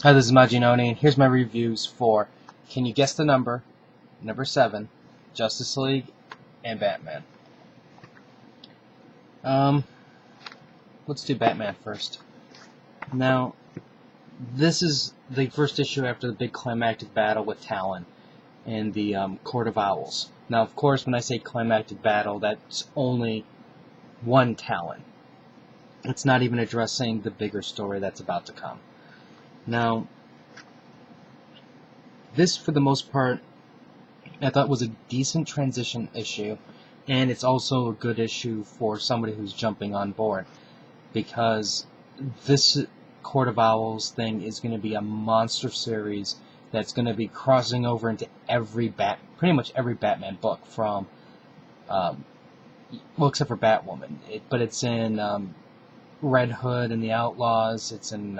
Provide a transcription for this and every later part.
Hi, this is Majinoni, and here's my reviews for Can You Guess the Number, number 7, Justice League, and Batman. Um, let's do Batman first. Now, this is the first issue after the big climactic battle with Talon in the Court of Owls. Now, of course, when I say climactic battle, that's only one Talon. It's not even addressing the bigger story that's about to come. Now, this, for the most part, I thought was a decent transition issue, and it's also a good issue for somebody who's jumping on board, because this Court of Owls thing is going to be a monster series that's going to be crossing over into pretty much every Batman book from, well, except for Batwoman, but it's in Red Hood and the Outlaws, it's in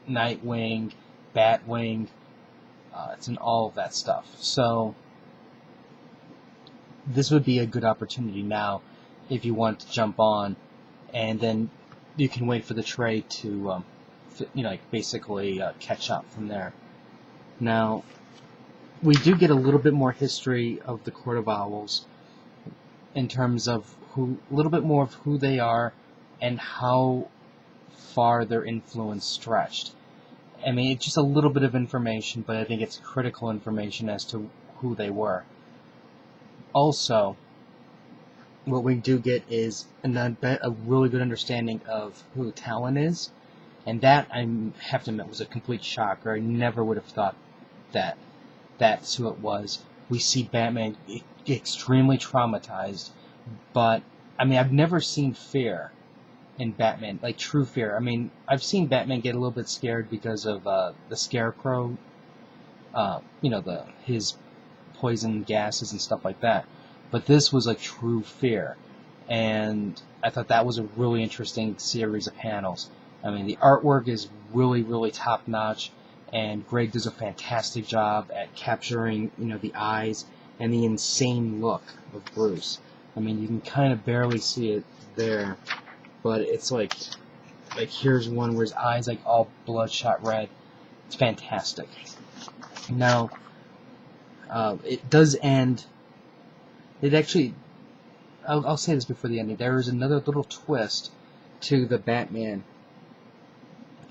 Nightwing, Batwing, it's in all of that stuff. So this would be a good opportunity now if you want to jump on, and then you can wait for the trade to, basically catch up from there. Now, we do get a little bit more history of the Court of Owls in terms of a little bit more of who they are and how far their influence stretched. I mean, it's just a little bit of information, but I think it's critical information as to who they were. Also, what we do get is a really good understanding of who Talon is, and that, I have to admit, was a complete shocker. I never would have thought that that's who it was. We see Batman extremely traumatized, but, I mean, I've never seen fear in Batman, like true fear. I mean, I've seen Batman get a little bit scared because of the Scarecrow, his poison gases and stuff like that. But this was a true fear, and I thought that was a really interesting series of panels. I mean, the artwork is really, really top-notch, and Greg does a fantastic job at capturing, the eyes and the insane look of Bruce. I mean, you can kind of barely see it there, but it's like here's one where his eyes like all bloodshot red. It's fantastic. Now, it does end. It actually, I'll say this before the ending. There is another little twist to the Batman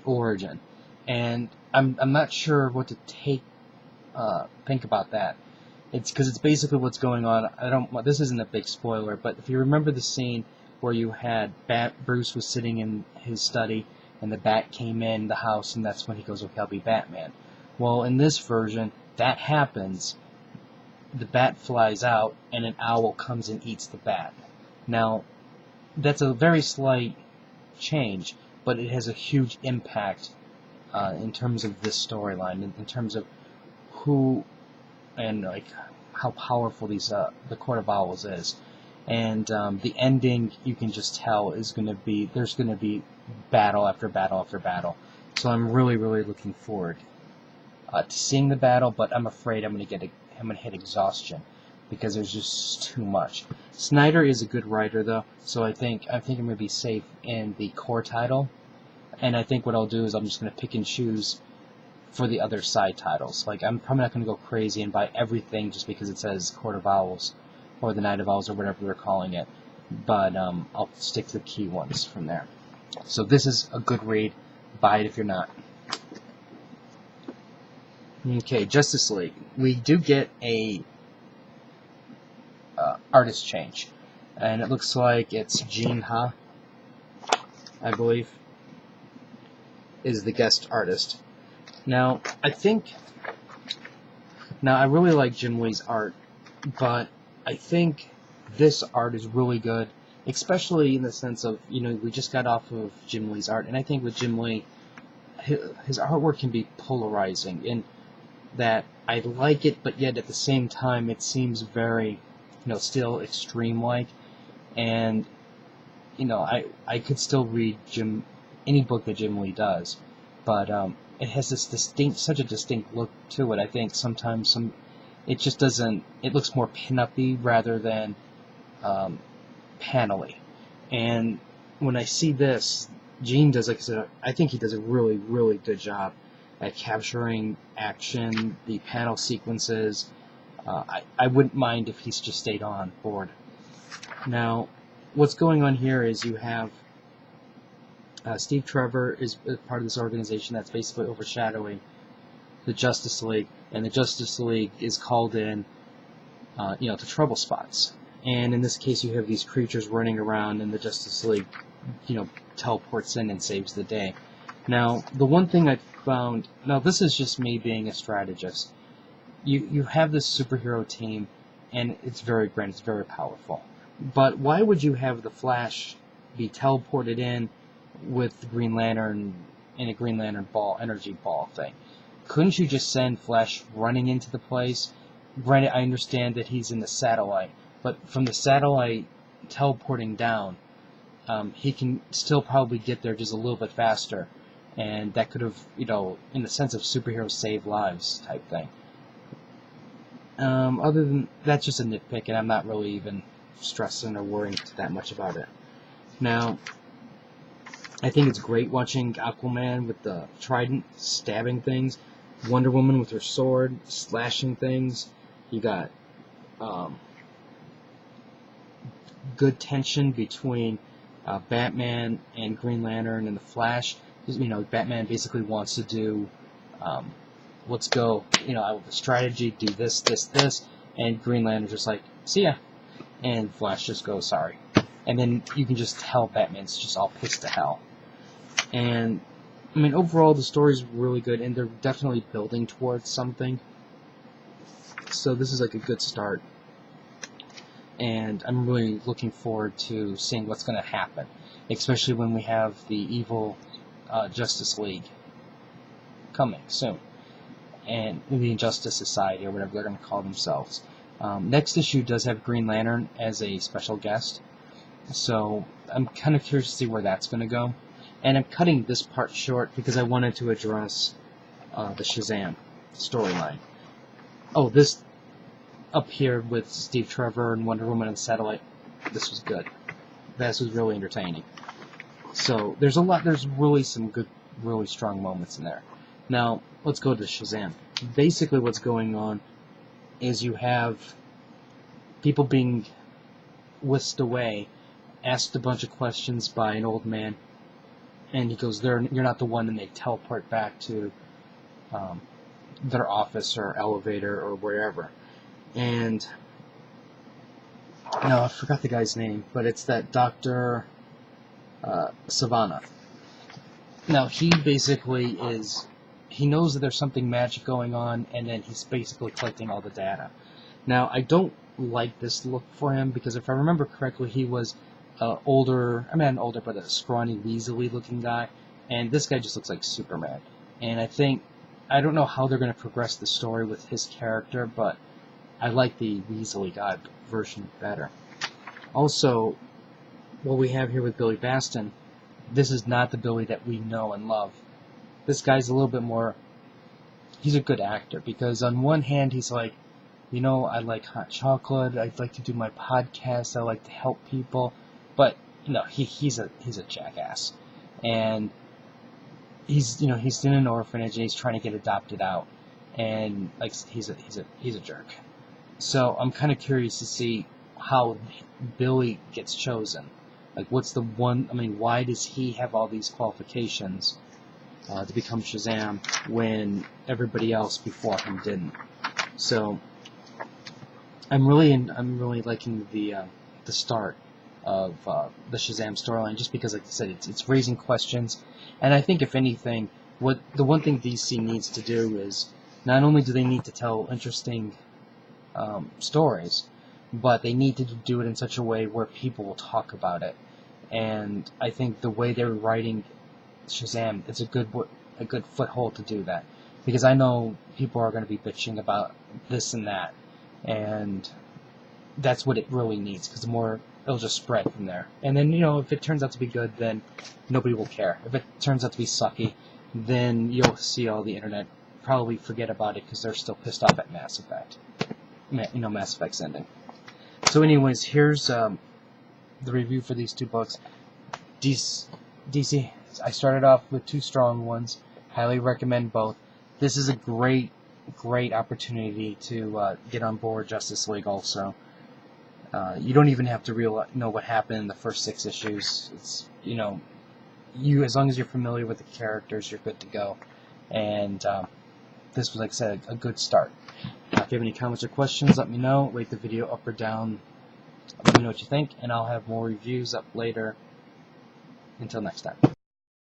origin, and I'm not sure what to think about that. It's because it's basically what's going on. This isn't a big spoiler, but if you remember the scene where you had Bruce was sitting in his study, and the Bat came in the house, and that's when he goes, "Okay, I'll be Batman." Well, in this version, that happens. The Bat flies out, and an owl comes and eats the Bat. Now, that's a very slight change, but it has a huge impact in terms of this storyline, in terms of who and how powerful the Court of Owls is. And the ending, you can just tell, is going to be, there's going to be battle after battle after battle. So I'm really, really looking forward to seeing the battle, but I'm afraid I'm going to hit exhaustion because there's just too much. Snyder is a good writer, though, so I think I'm going to be safe in the core title, and I think what I'll do is I'm just going to pick and choose for the other side titles. Like, I'm probably not going to go crazy and buy everything just because it says Court of Owls or the Night of Owls or whatever they're calling it, but I'll stick to the key ones from there. So this is a good read. Buy it if you're not. Okay, Justice League. We do get a artist change, and it looks like it's Gene Ha, I believe, is the guest artist. Now, I really like Jim Lee's art, but I think this art is really good, especially in the sense of, we just got off of Jim Lee's art, and I think with Jim Lee, his artwork can be polarizing, in that I like it, but yet at the same time it seems very, still extreme-like, and, I could still read any book that Jim Lee does, but it has such a distinct look to it. I think sometimes it just doesn't, it looks more pin-up-y rather than panel-y, and when I see this, Gene does, like I said, I think he does a really, really good job at capturing action, the panel sequences. I wouldn't mind if he's just stayed on board. Now, what's going on here is you have Steve Trevor is part of this organization that's basically overshadowing the Justice League, and the Justice League is called in, to trouble spots. And in this case, you have these creatures running around, and the Justice League, teleports in and saves the day. Now, the one thing I found, now this is just me being a strategist. You have this superhero team, and it's very grand, it's very powerful. But why would you have the Flash be teleported in with the Green Lantern in a Green Lantern ball, energy ball thing? Couldn't you just send Flash running into the place? Granted, I understand that he's in the satellite, but from the satellite teleporting down, he can still probably get there just a little bit faster, and that could have, in the sense of superheroes save lives type thing. Other than that's just a nitpick, and I'm not really even stressing or worrying that much about it. Now, I think it's great watching Aquaman with the trident stabbing things, Wonder Woman with her sword slashing things. You got good tension between Batman and Green Lantern and the Flash. Batman basically wants to do, let's go, I have a strategy, do this, and Green Lantern's just like, see ya. And Flash just goes, sorry. And then you can just tell Batman's just all pissed to hell. And, overall the story's really good, and they're definitely building towards something. So this is like a good start. And I'm really looking forward to seeing what's going to happen, especially when we have the evil Justice League coming soon, and the Injustice Society, or whatever they're going to call themselves. Next issue does have Green Lantern as a special guest, so I'm kind of curious to see where that's going to go. And I'm cutting this part short because I wanted to address the Shazam storyline. Oh, this up here with Steve Trevor and Wonder Woman and Satellite, this was good. This was really entertaining. So there's really some good, really strong moments in there. Now, let's go to Shazam. Basically what's going on is you have people being whisked away, asked a bunch of questions by an old man, and he goes, you're not the one, and they teleport back to their office or elevator or wherever. And no, I forgot the guy's name, but it's that Dr. Savannah. Now, he basically he knows that there's something magic going on, and then he's basically collecting all the data. Now, I don't like this look for him, because if I remember correctly, he was not older, but a scrawny, weaselly looking guy, and this guy just looks like Superman. And I don't know how they're going to progress the story with his character, but I like the Weasley guy version better. Also, what we have here with Billy Batson, this is not the Billy that we know and love. This guy's a little bit more, he's a good actor, because on one hand he's like, I like hot chocolate, I'd like to do my podcast, I like to help people, but he's a jackass, and he's in an orphanage and he's trying to get adopted out, and he's a jerk. So I'm kind of curious to see how Billy gets chosen. What's the one? Why does he have all these qualifications to become Shazam when everybody else before him didn't? So I'm really liking the start of the Shazam storyline, just because, like I said, it's raising questions, and I think if anything, the one thing DC needs to do is not only do they need to tell interesting stories, but they need to do it in such a way where people will talk about it. And I think the way they're writing Shazam, it's a good foothold to do that, because I know people are going to be bitching about this and that, and that's what it really needs, because the more it'll just spread from there. And then, if it turns out to be good, then nobody will care. If it turns out to be sucky, then you'll see all the internet probably forget about it because they're still pissed off at Mass Effect. Mass Effect's ending. So anyways, here's the review for these two books. DC, I started off with two strong ones. Highly recommend both. this is a great opportunity to get on board Justice League also. You don't even have to know what happened in the first 6 issues. It's, as long as you're familiar with the characters, you're good to go. And this was, like I said, a good start. If you have any comments or questions, let me know. Rate the video up or down. Let me know what you think, and I'll have more reviews up later. Until next time.